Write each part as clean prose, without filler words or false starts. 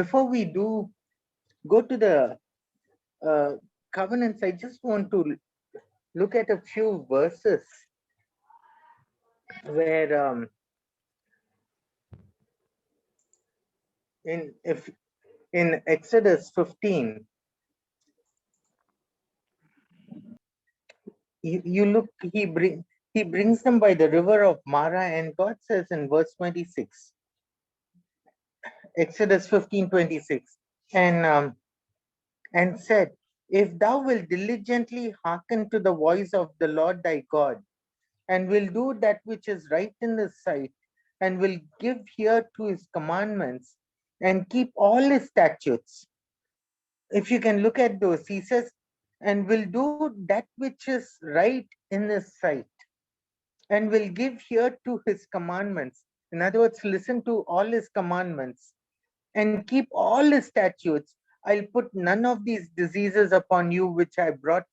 before we do go to the uh, covenants, I just want to look at a few verses where in if in Exodus 15, you look, he brings them by the river of Mara, and God says in verse 26, Exodus 15:26, and said, if thou wilt diligently hearken to the voice of the Lord thy God, and will do that which is right in his sight, and will give ear to his commandments, and keep all his statutes. If you can look at those, he says, and will do that which is right in his sight, and will give ear to his commandments. In other words, listen to all his commandments and keep all his statutes. I'll put none of these diseases upon you which I brought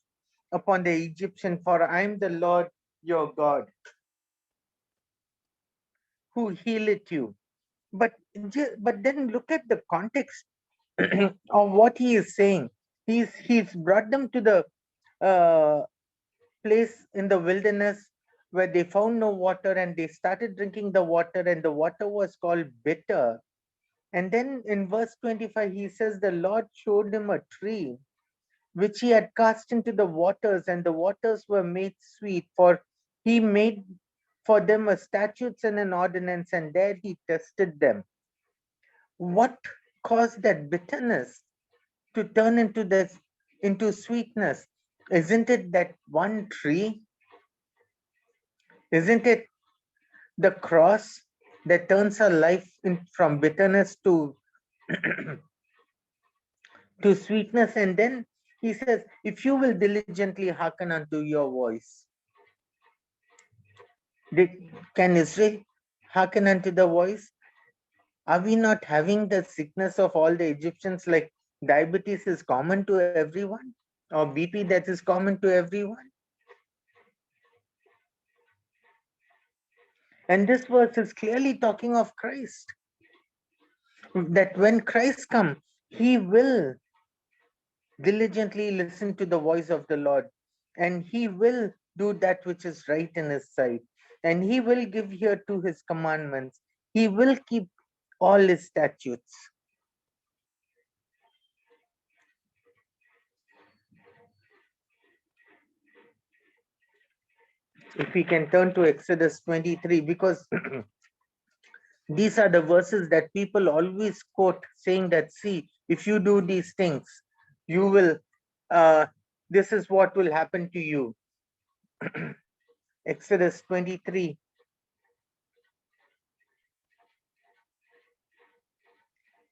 upon the Egyptian, for I am the Lord your God who healeth you. But but then look at the context of what he is saying. He's brought them to the uh, place in the wilderness where they found no water, and they started drinking the water, and the water was called bitter. And then in verse 25, he says, the Lord showed him a tree which he had cast into the waters, and the waters were made sweet, for he made for them a statutes and an ordinance, and there he tested them. What caused that bitterness to turn into sweetness? Isn't it that one tree? Isn't it the cross that turns our life from bitterness to sweetness? And then he says, if you will diligently hearken unto your voice. Can Israel hearken unto the voice? Are we not having the sickness of all the Egyptians, like diabetes is common to everyone, or BP that is common to everyone? And this verse is clearly talking of Christ, that when Christ comes, he will diligently listen to the voice of the Lord, and he will do that which is right in his sight, and he will give ear to his commandments. He will keep all his statutes. If we can turn to Exodus 23, because these are the verses that people always quote, saying that, see, if you do these things, you will, this is what will happen to you. Exodus 23.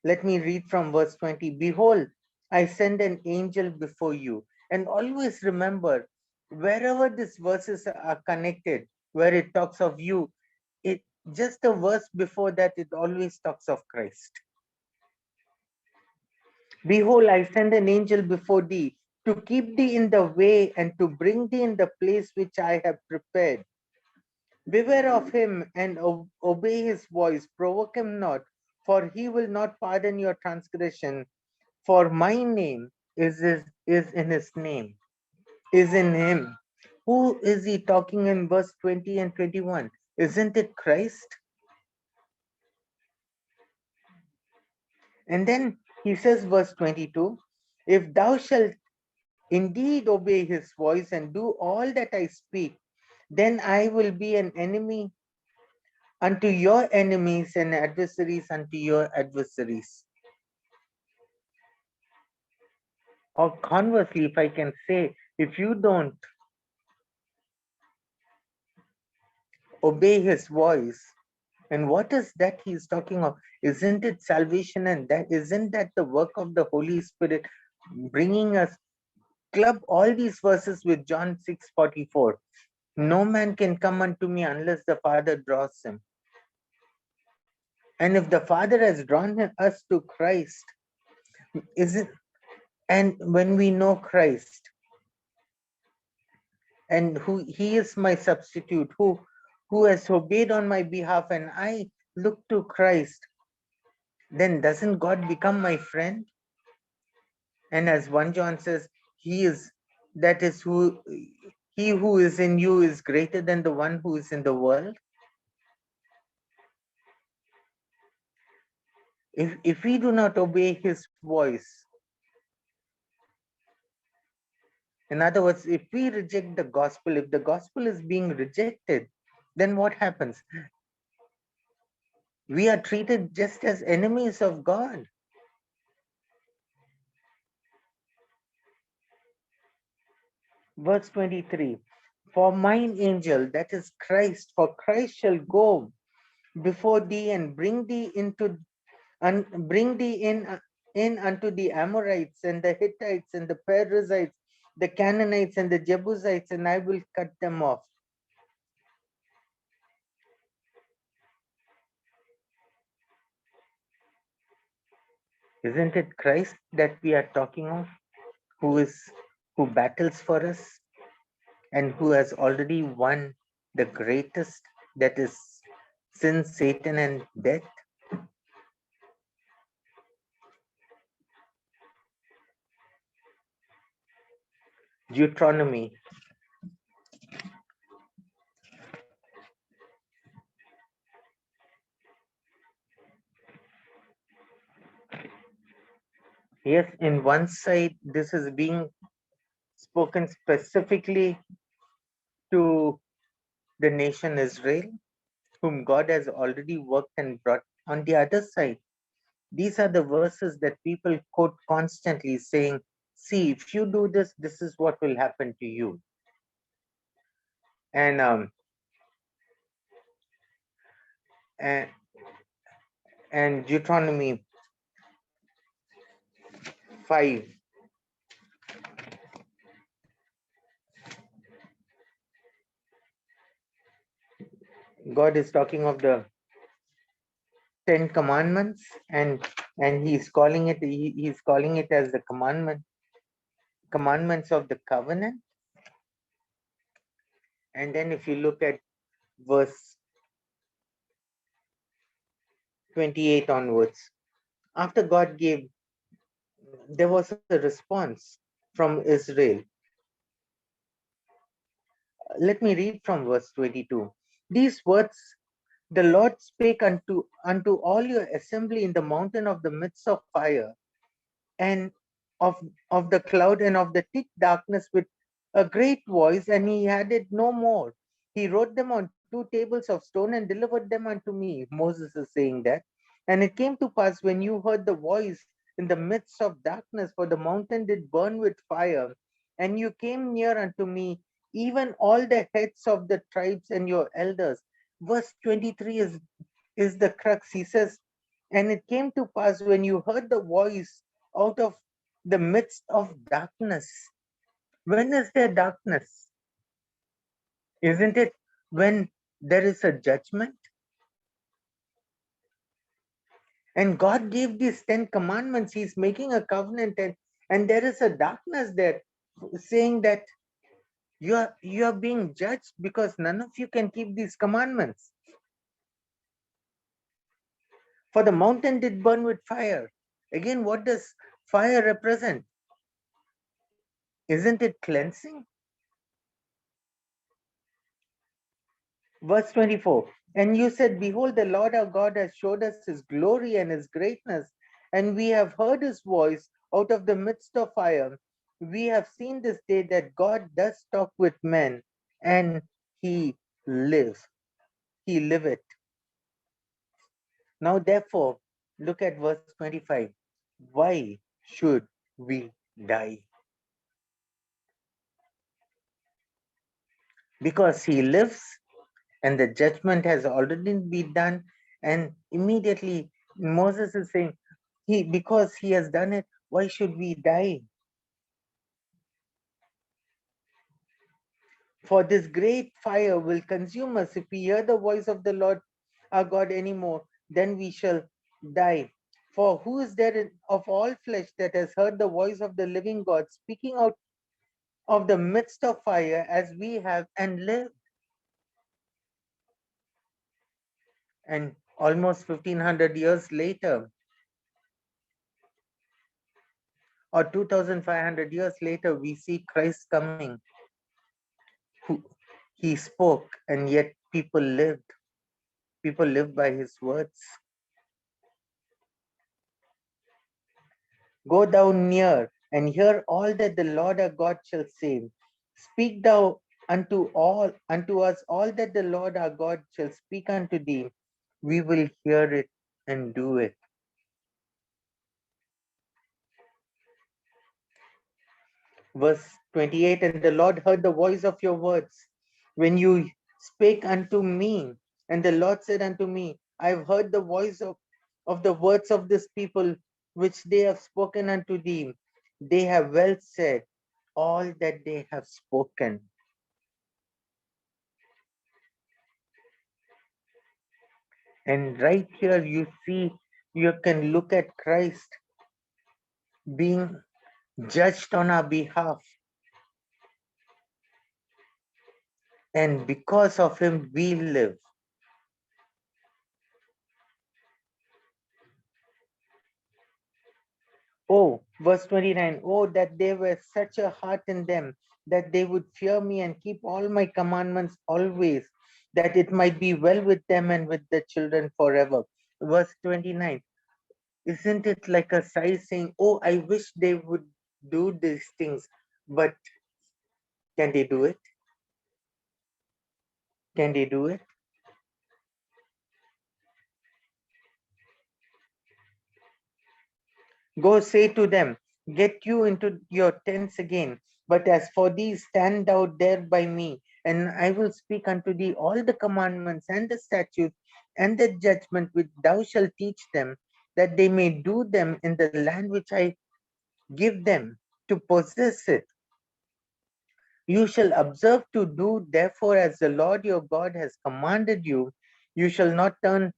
Let me read from verse 20. Behold, I send an angel before you. And always remember, wherever these verses are connected, where it talks of you, it just a verse before that, it always talks of Christ. Behold, I send an angel before thee to keep thee in the way and to bring thee in the place which I have prepared. Beware of him and obey his voice. Provoke him not, for he will not pardon your transgression. For my name is in his name, is in him. Who is he talking in verse 20 and 21? Isn't it Christ? And then he says, verse 22, if thou shalt indeed obey his voice and do all that I speak, then I will be an enemy unto your enemies and adversaries unto your adversaries. Or conversely, if I can say, if you don't obey his voice, and what is that he's talking of? Isn't it salvation? And that isn't that the work of the Holy Spirit bringing us? Club all these verses with John 6:44. No man can come unto me unless the Father draws him. And if the Father has drawn us to Christ, is it? And when we know Christ, and who he is my substitute, who has obeyed on my behalf, and I look to Christ, then doesn't God become my friend? And as 1 John says, that is who, he who is in you is greater than the one who is in the world. If we do not obey his voice, in other words, if we reject the gospel, if the gospel is being rejected, then what happens? We are treated just as enemies of God. Verse 23, for mine angel, that is Christ, for Christ shall go before thee and bring thee in unto the Amorites and the Hittites and the Perizzites, the Canaanites and the Jebusites, and I will cut them off. Isn't it Christ that we are talking of, who battles for us and who has already won the greatest, that is sin, Satan, and death? Deuteronomy. Yes, in one side, this is being spoken specifically to the nation Israel, whom God has already worked and brought. On the other side, these are the verses that people quote constantly, saying, see, if you do this, this is what will happen to you. And and, and Deuteronomy 5, God is talking of the 10 commandments, and he's calling it as the commandments of the covenant. And then if you look at verse 28 onwards, after God gave, there was a response from Israel. Let me read from verse 22. These words the Lord spake unto all your assembly in the mountain of the midst of fire, and of the cloud, and of the thick darkness, with a great voice, and he added no more. He wrote them on 2 tables of stone and delivered them unto me. Moses is saying that. And it came to pass, when you heard the voice in the midst of darkness, for the mountain did burn with fire, and you came near unto me, even all the heads of the tribes and your elders. Verse 23 is the crux. He says, and it came to pass, when you heard the voice out of the midst of darkness. When is there darkness? Isn't it when there is a judgment? And God gave these 10 commandments. He's making a covenant, and there is a darkness there, saying that you are being judged because none of you can keep these commandments. For the mountain did burn with fire. Again, what does fire represent? Isn't it cleansing? Verse 24, and you said, behold, the Lord our God has showed us his glory and his greatness, and we have heard his voice out of the midst of fire. We have seen this day that God does talk with men, and he lives. He liveth. Now, therefore, look at verse 25. Why should we die? Because he lives, and the judgment has already been done. And immediately Moses is saying, because he has done it, why should we die? For this great fire will consume us. If we hear the voice of the Lord our God anymore, then we shall die. For who is there of all flesh that has heard the voice of the living God speaking out of the midst of fire as we have, and lived? And almost 1500 years later, or 2500 years later, we see Christ coming, who he spoke, and yet people lived. People lived by his words. Go down near and hear all that the Lord our God shall say. Speak thou unto us all that the Lord our God shall speak unto thee. We will hear it and do it. Verse 28, and the Lord heard the voice of your words when you spake unto me. And the Lord said unto me, I have heard the voice of the words of this people, which they have spoken unto thee. They have well said all that they have spoken. And right here you see, you can look at Christ being judged on our behalf. And because of him, we live. Oh, verse 29, oh, that there were such a heart in them, that they would fear me and keep all my commandments always, that it might be well with them and with the children forever. Verse 29, isn't it like a sigh saying, oh, I wish they would do these things, but can they do it? Can they do it? Go say to them, get you into your tents again. But as for thee, stand thou there by me, and I will speak unto thee all the commandments and the statutes and the judgment which thou shalt teach them, that they may do them in the land which I give them to possess it. You shall observe to do therefore as the Lord your God has commanded you. You shall not turn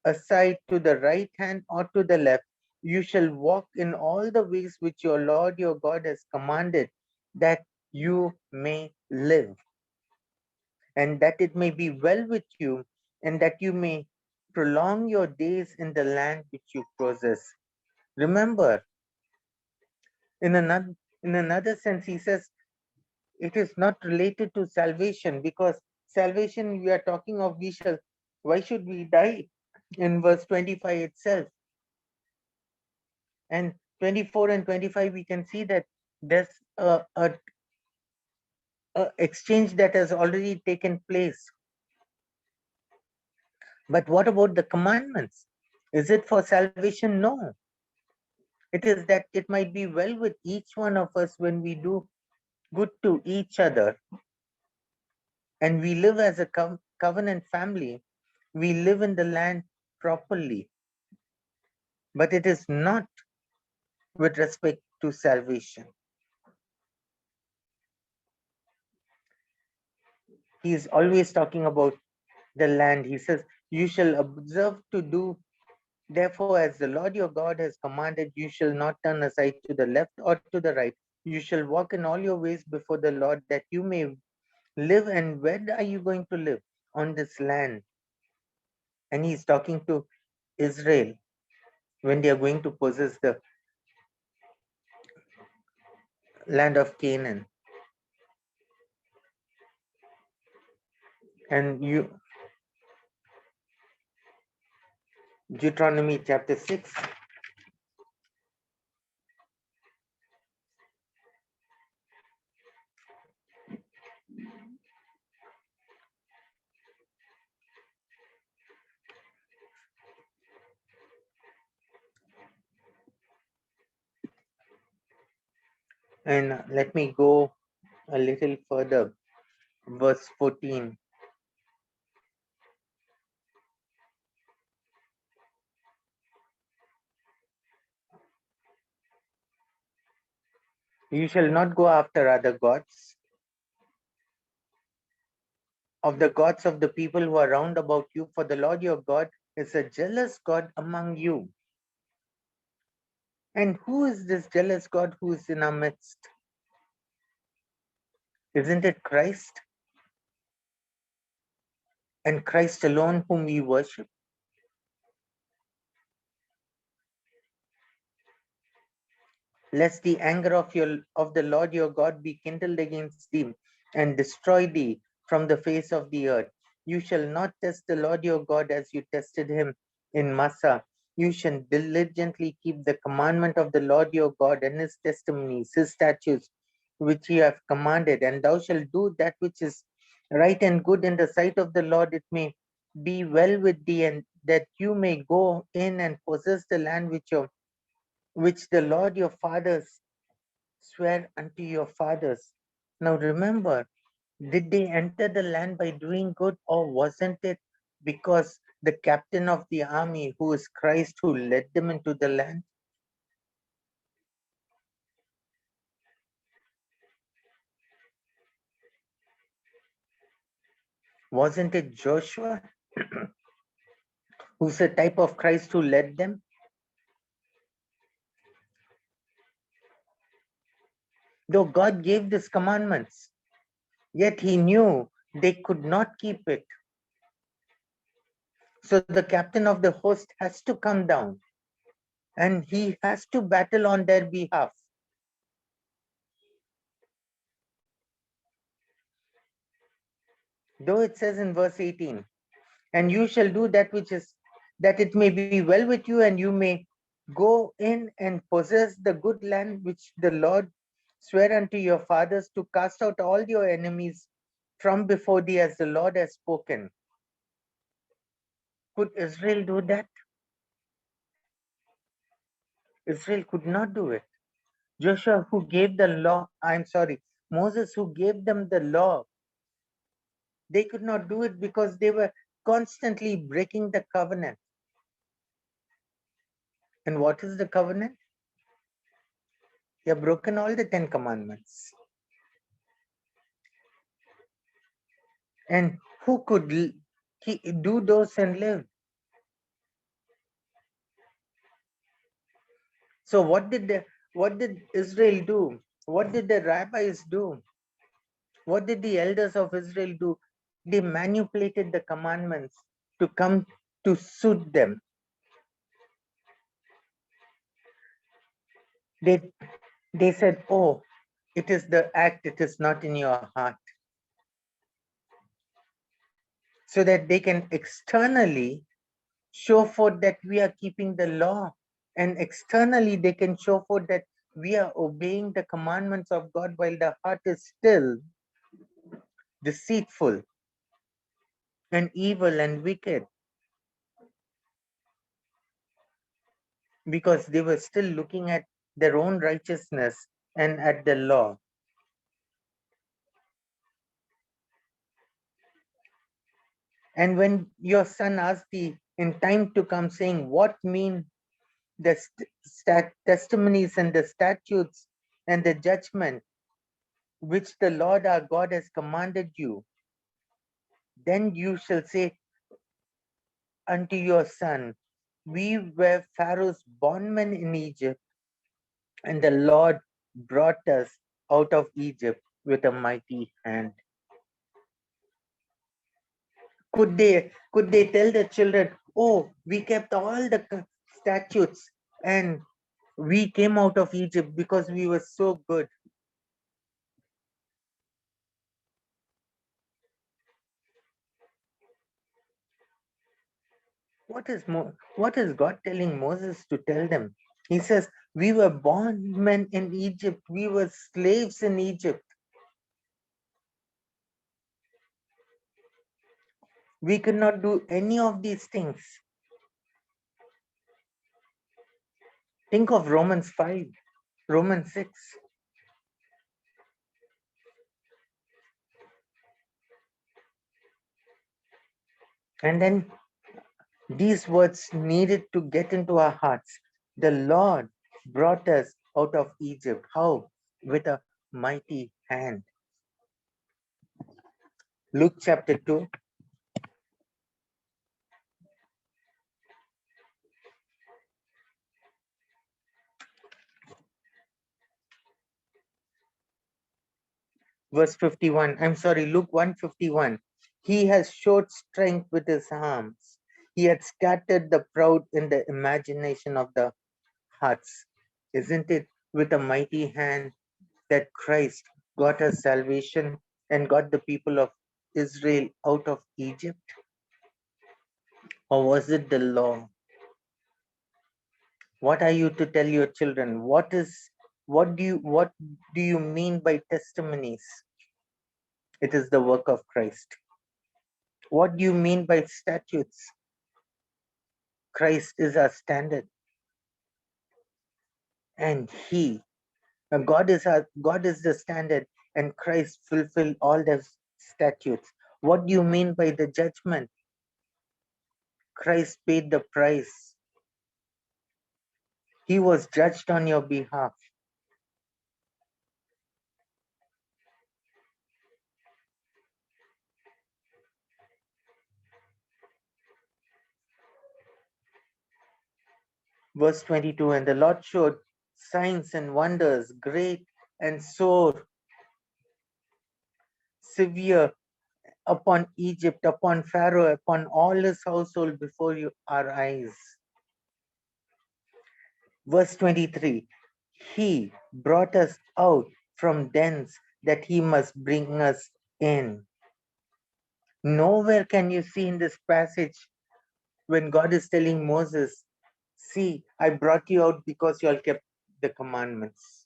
aside to the right hand or to the left. You shall walk in all the ways which your Lord your God has commanded, that you may live, and that it may be well with you, and that you may prolong your days in the land which you possess. Remember, in another sense, he says it is not related to salvation, because salvation we are talking of, why should we die? In verse 25 itself. And 24 and 25, we can see that there's a exchange that has already taken place. But what about the commandments? Is it for salvation? No. It is that it might be well with each one of us when we do good to each other and we live as a covenant family. We live in the land properly, but it is not with respect to salvation. He is always talking about the land. He says, you shall observe to do therefore as the Lord your God has commanded. You shall not turn aside to the left or to the right. You shall walk in all your ways before the Lord, that you may live. And where are you going to live? On this land. And he's talking to Israel when they are going to possess the land of Canaan. And Deuteronomy chapter 6. And let me go a little further. Verse 14. You shall not go after other gods, of the gods of the people who are round about you, for the Lord your God is a jealous God among you. And who is this jealous God who is in our midst? Isn't it Christ? And Christ alone whom we worship? lest the anger of the Lord your God be kindled against thee and destroy thee from the face of the earth. You shall not test the Lord your God as you tested him in Massah. You shall diligently keep the commandment of the Lord your God and his testimonies, his statutes, which he hath commanded, and thou shalt do that which is right and good in the sight of the Lord. It may be well with thee, and that you may go in and possess the land which the Lord your fathers swear unto your fathers. Now remember, did they enter the land by doing good, or wasn't it because the captain of the army, who is Christ, who led them into the land? Wasn't it Joshua, who's a type of Christ who led them? Though God gave these commandments, yet he knew they could not keep it. So the captain of the host has to come down and he has to battle on their behalf. Though it says in verse 18, and you shall do that which is, that it may be well with you, and you may go in and possess the good land which the Lord sware unto your fathers, to cast out all your enemies from before thee, as the Lord has spoken. Could Israel do that? Israel could not do it. Joshua, who gave the law, Moses, who gave them the law, they could not do it because they were constantly breaking the covenant. And what is the covenant? They have broken all the 10 commandments. And who could do those and live? So what did Israel do? What did the rabbis do? What did the elders of Israel do? They manipulated the commandments to come to suit them. They said, oh, it is the act, it is not in your heart. So that they can externally show forth that we are keeping the law, and externally they can show forth that we are obeying the commandments of God, while the heart is still deceitful and evil and wicked, because they were still looking at their own righteousness and at the law. And when your son asked thee in time to come, saying, what mean the testimonies and the statutes and the judgment which the Lord our God has commanded you, then you shall say unto your son, we were Pharaoh's bondmen in Egypt, and the Lord brought us out of Egypt with a mighty hand. Could they tell the children, oh, we kept all the statutes and we came out of Egypt because we were so good? What is God telling Moses to tell them? He says, we were bondmen in Egypt, we were slaves in Egypt. We could not do any of these things. Think of Romans 5, Romans 6. And then these words needed to get into our hearts. The Lord brought us out of Egypt. How? With a mighty hand. Luke chapter 2. Verse 51. I'm sorry, Luke 151. He has showed strength with his arms. He had scattered the proud in the imagination of the hearts. Isn't it with a mighty hand that Christ got us salvation and got the people of Israel out of Egypt? Or was it the law? What are you to tell your children? What do you mean by testimonies? It is the work of Christ. What do you mean by statutes? Christ is our standard, and God is the standard, and Christ fulfilled all the statutes. What do you mean by the judgment? Christ paid the price. He was judged on your behalf. Verse 22, and the Lord showed signs and wonders, great and sore, severe, upon Egypt, upon Pharaoh, upon all his household before our eyes. Verse 23, he brought us out from dens that he must bring us in. Nowhere can you see in this passage when God is telling Moses, see, I brought you out because you all kept the commandments.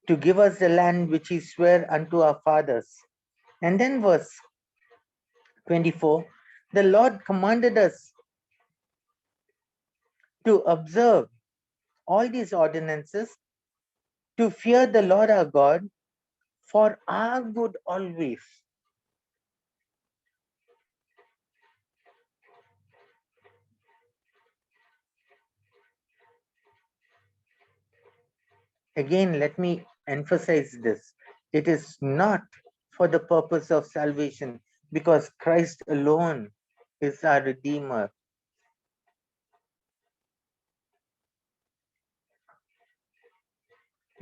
To give us the land which he sware unto our fathers. And then verse 24, the Lord commanded us to observe all these ordinances, to fear the Lord our God for our good always. Again, let me emphasize this. It is not for the purpose of salvation, because Christ alone is our Redeemer.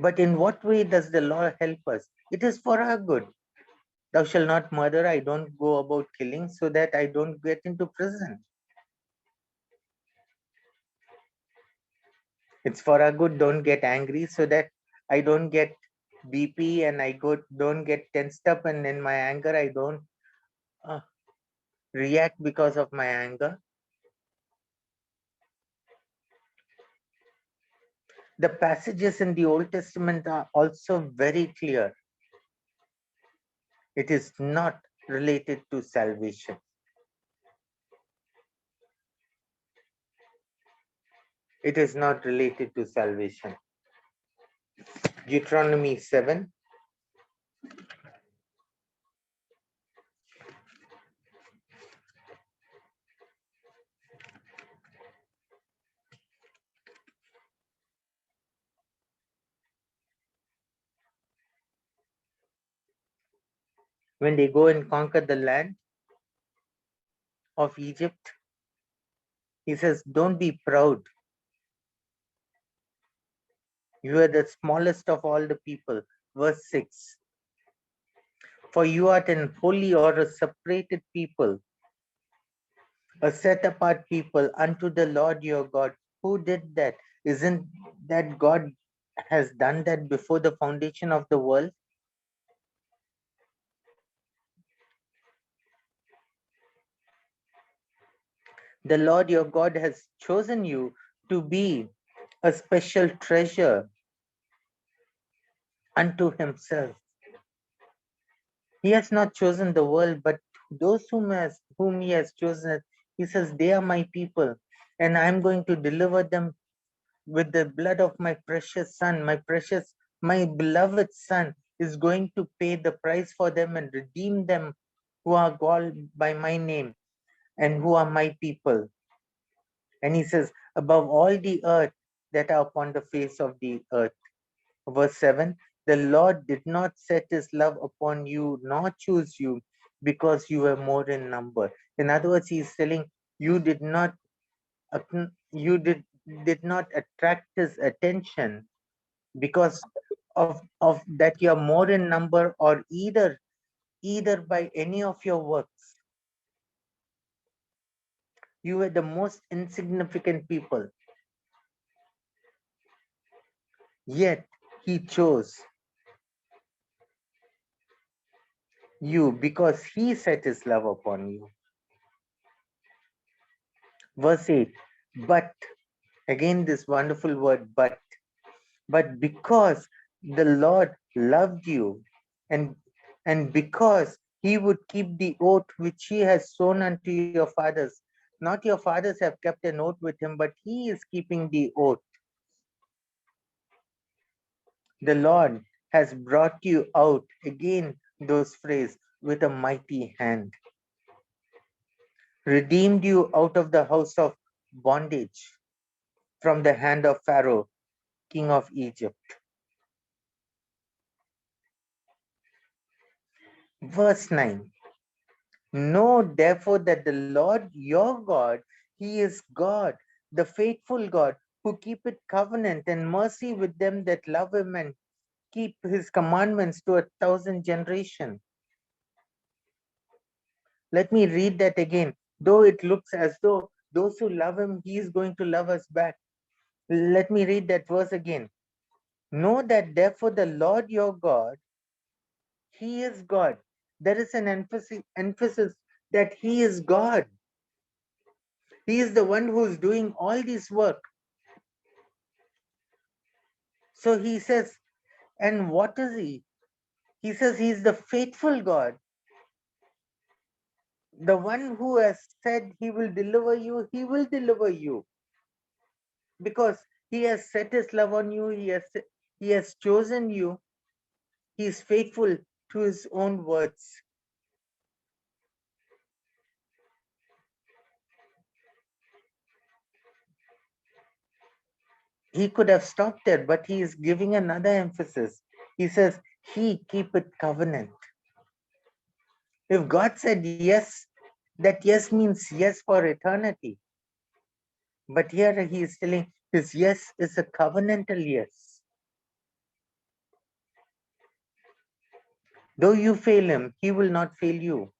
But in what way does the law help us? It is for our good. Thou shalt not murder. I don't go about killing so that I don't get into prison. It's for our good. Don't get angry so that I don't get BP and don't get tensed up, and in my anger I don't uh, react because of my anger. The passages in the Old Testament are also very clear. It is not related to salvation. It is not related to salvation. Deuteronomy 7. When they go and conquer the land of Egypt, he says, don't be proud. You are the smallest of all the people. Verse 6. For you are an holy or a separated people, a set apart people unto the Lord your God. Who did that? Isn't that God has done that before the foundation of the world? The Lord your God has chosen you to be a special treasure unto himself. He has not chosen the world, but those whom he has chosen, he says, they are my people, and I'm going to deliver them with the blood of my precious son. My beloved son is going to pay the price for them and redeem them who are called by my name and who are my people. And he says, above all the earth that are upon the face of the earth. Verse 7, the Lord did not set his love upon you, nor choose you, because you were more in number. In other words, he's telling you you did not attract his attention because of that you are more in number, or either by any of your works. You were the most insignificant people, yet he chose you because he set his love upon you. Verse 8, but again this wonderful word, but because the Lord loved you, and because he would keep the oath which he has sworn unto your fathers. Not your fathers have kept an oath with him, but he is keeping the oath. The Lord has brought you out, again those phrase, with a mighty hand, redeemed you out of the house of bondage, from the hand of Pharaoh, king of Egypt. Verse 9, know therefore that the Lord your God, he is God, the faithful God, who keepeth covenant and mercy with them that love him and keep his commandments to 1,000 generations. Let me read that again. Though it looks as though those who love him, he is going to love us back. Let me read that verse again. Know that therefore the Lord your God, he is God. There is an emphasis that he is God. He is the one who is doing all this work. So he says, and what is he? He says he is the faithful God. The one who has said he will deliver you, he will deliver you. Because he has set his love on you, he has chosen you, he is faithful to his own words. He could have stopped there, but he is giving another emphasis. He says, he keepeth covenant. If God said yes, that yes means yes for eternity. But here he is telling his yes is a covenantal yes. Though you fail him, he will not fail you.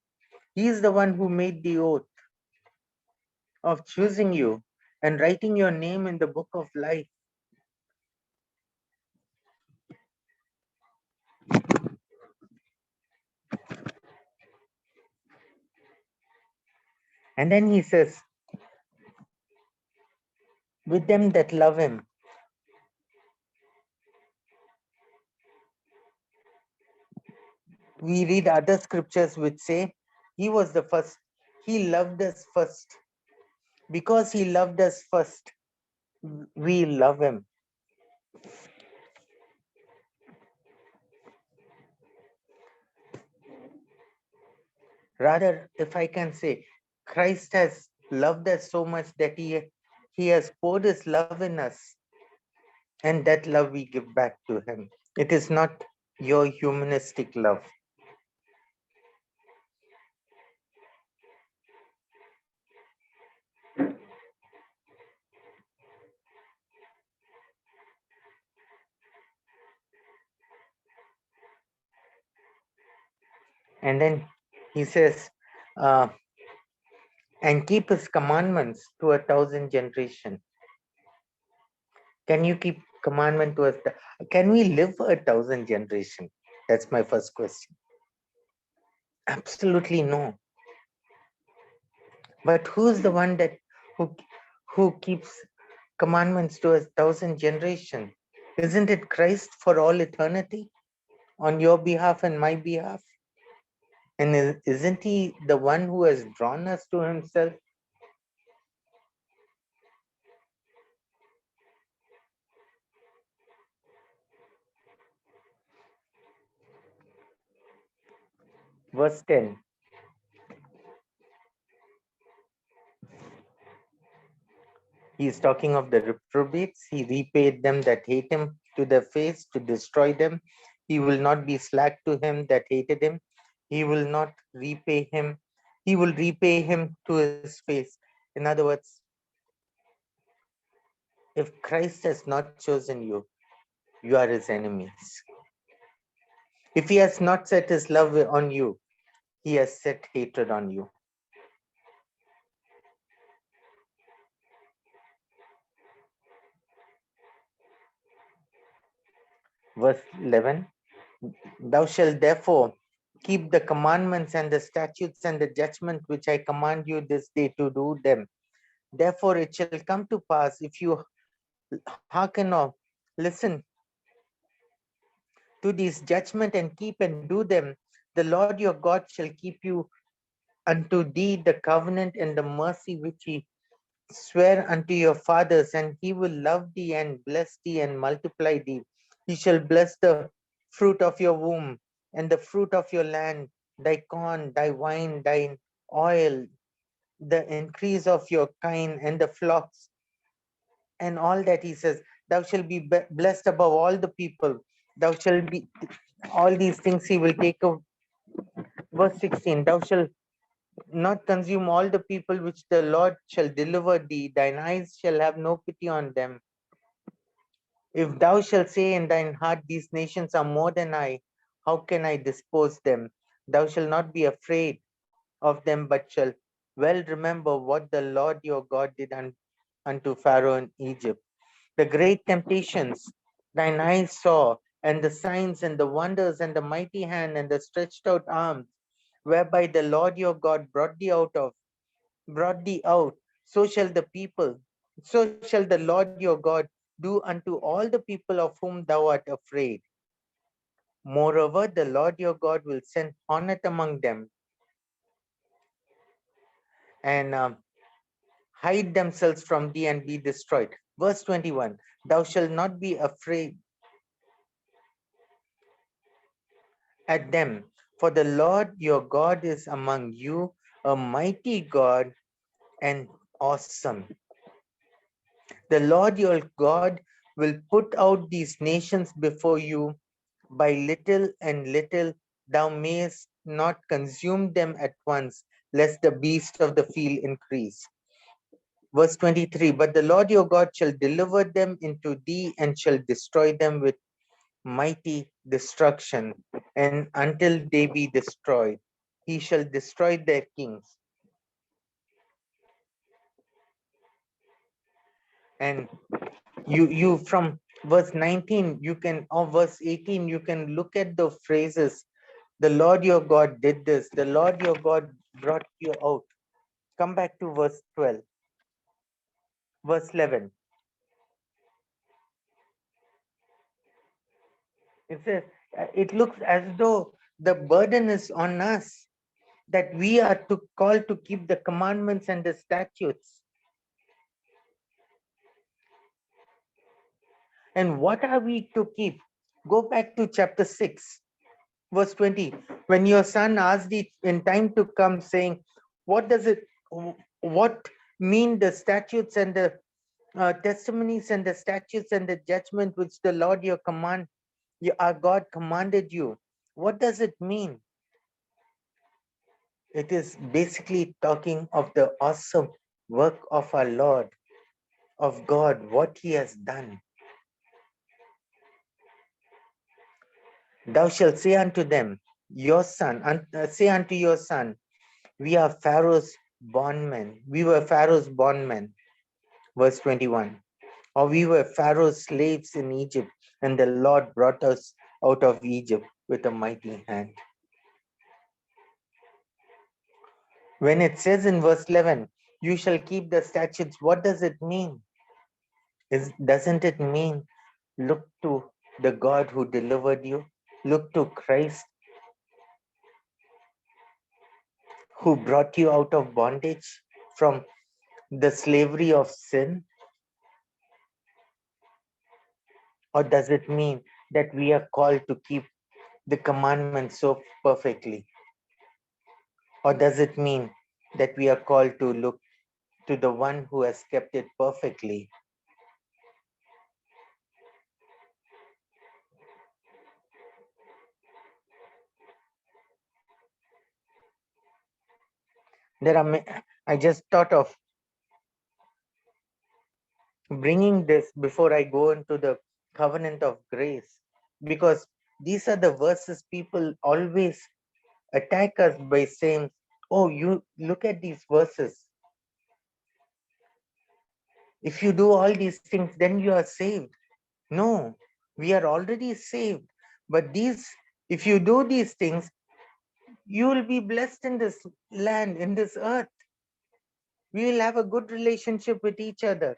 He is the one who made the oath of choosing you and writing your name in the book of life. And then he says, with them that love him. We read other scriptures which say, he was the first. He loved us first. Because he loved us first, we love him. Rather, if I can say, Christ has loved us so much that he has poured his love in us, and that love we give back to him. It is not your humanistic love. And then he says, uh, and keep his commandments to 1,000 generations. Can you keep commandment to us? Can we live for 1,000 generations? That's my first question. Absolutely no. But who's the one that who keeps commandments to 1,000 generations? Isn't it Christ for all eternity on your behalf and my behalf? And isn't he the one who has drawn us to himself? Verse 10. He is talking of the reprobates. He repaid them that hate him to their face to destroy them. He will not be slack to him that hated him. He will not repay him. He will repay him to his face. In other words, if Christ has not chosen you, you are his enemies. If he has not set his love on you, he has set hatred on you. Verse 11, thou shalt therefore keep the commandments and the statutes and the judgment which I command you this day to do them. Therefore it shall come to pass, if you hearken or listen to these judgment and keep and do them, the Lord your God shall keep you unto thee the covenant and the mercy which he sware unto your fathers, and he will love thee and bless thee and multiply thee. He shall bless the fruit of your womb and the fruit of your land, thy corn, thy wine, thine oil, the increase of your kine and the flocks, and all that. He says, thou shalt be blessed above all the people. Thou shalt be, all these things he will take of. Verse 16, thou shalt not consume all the people which the Lord shall deliver thee. Thine eyes shall have no pity on them. If thou shalt say in thine heart, these nations are more than I, how can I dispose them? Thou shalt not be afraid of them, but shall well remember what the Lord your God did unto Pharaoh in Egypt. The great temptations thine eyes saw, and the signs and the wonders and the mighty hand and the stretched out arms, whereby the Lord your God brought thee out, so shall the people, so shall the Lord your God do unto all the people of whom thou art afraid. Moreover, the Lord your God will send hornet among them and hide themselves from thee and be destroyed. Verse 21, thou shalt not be afraid at them, for the Lord your God is among you, a mighty God and awesome. The Lord your God will put out these nations before you by little and little. Thou mayest not consume them at once, lest the beast of the field increase. Verse 23, but the Lord your God shall deliver them into thee and shall destroy them with mighty destruction, and until they be destroyed, he shall destroy their kings. And you from verse 19, you can, or verse 18, you can look at the phrases. The Lord your God did this. The Lord your God brought you out. Come back to verse 12. Verse 11. It says, it looks as though the burden is on us, that we are to call to keep the commandments and the statutes. And what are we to keep? Go back to chapter 6, verse 20. When your son asked thee in time to come, saying, what mean the statutes and the testimonies and the statutes and the judgment which the Lord our God commanded you? What does it mean? It is basically talking of the awesome work of our Lord, of God, what he has done. Thou shalt say unto them, say unto your son, we are Pharaoh's bondmen. We were Pharaoh's bondmen. Verse 21. Or we were Pharaoh's slaves in Egypt, and the Lord brought us out of Egypt with a mighty hand. When it says in verse 11, you shall keep the statutes, what does it mean? Doesn't it mean look to the God who delivered you? Look to Christ who brought you out of bondage from the slavery of sin? Or does it mean that we are called to keep the commandments so perfectly? Or does it mean that we are called to look to the one who has kept it perfectly? I just thought of bringing this before I go into the covenant of grace, because These are the verses people always attack us by saying, oh, you look at these verses. If you do all these things, then you are saved. No, we are already saved. But if you do these things, you will be blessed in this land, in this earth. We will have a good relationship with each other.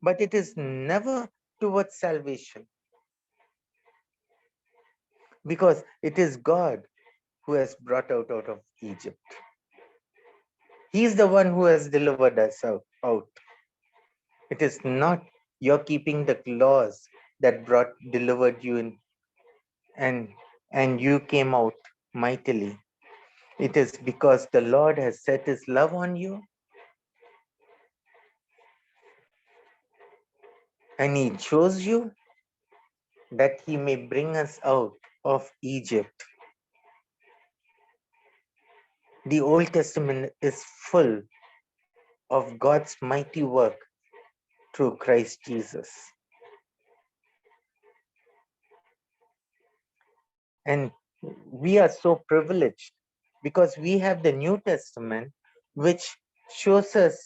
But it is never towards salvation. Because it is God who has brought out of Egypt. He is the one who has delivered us out. It is not your keeping the laws that delivered you in, and you came out mightily. It is because the Lord has set his love on you, and he chose you that he may bring us out of Egypt. The Old Testament is full of God's mighty work through Christ Jesus. And we are so privileged because we have the New Testament, which shows us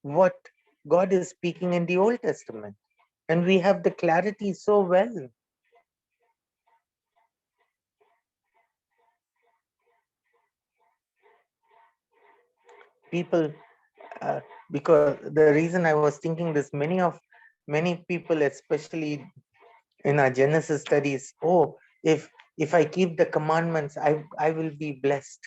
what God is speaking in the Old Testament. And we have the clarity so well. People, because the reason I was thinking this, many people, especially in our Genesis studies, oh, if I keep the commandments, I will be blessed.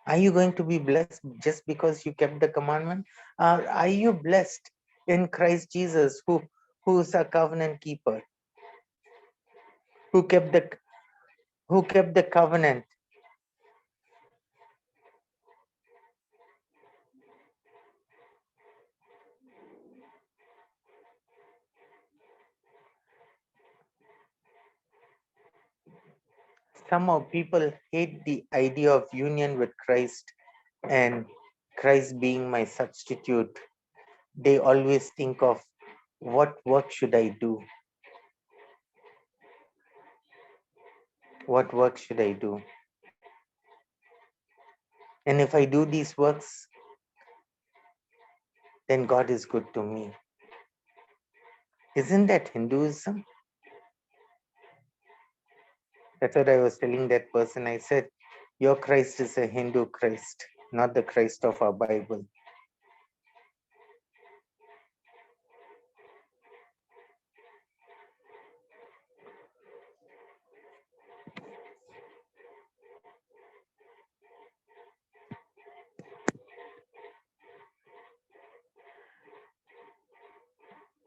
Are you going to be blessed just because you kept the commandment? Are you blessed in Christ Jesus, who is a covenant keeper, who kept the covenant? Somehow people hate the idea of union with Christ and Christ being my substitute. They always think of, what work should I do? What work should I do? And if I do these works, then God is good to me. Isn't that Hinduism? That's what I was telling that person. I said, your Christ is a Hindu Christ, not the Christ of our Bible.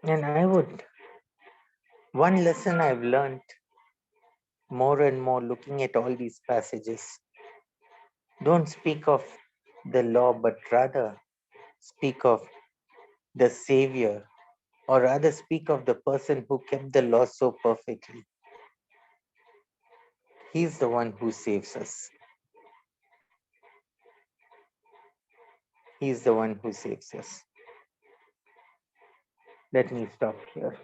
And one lesson I've learned more and more looking at all these passages, don't speak of the law, but rather speak of the Savior, or rather speak of the person who kept the law so perfectly. He's the one who saves us. He's the one who saves us. Let me stop here.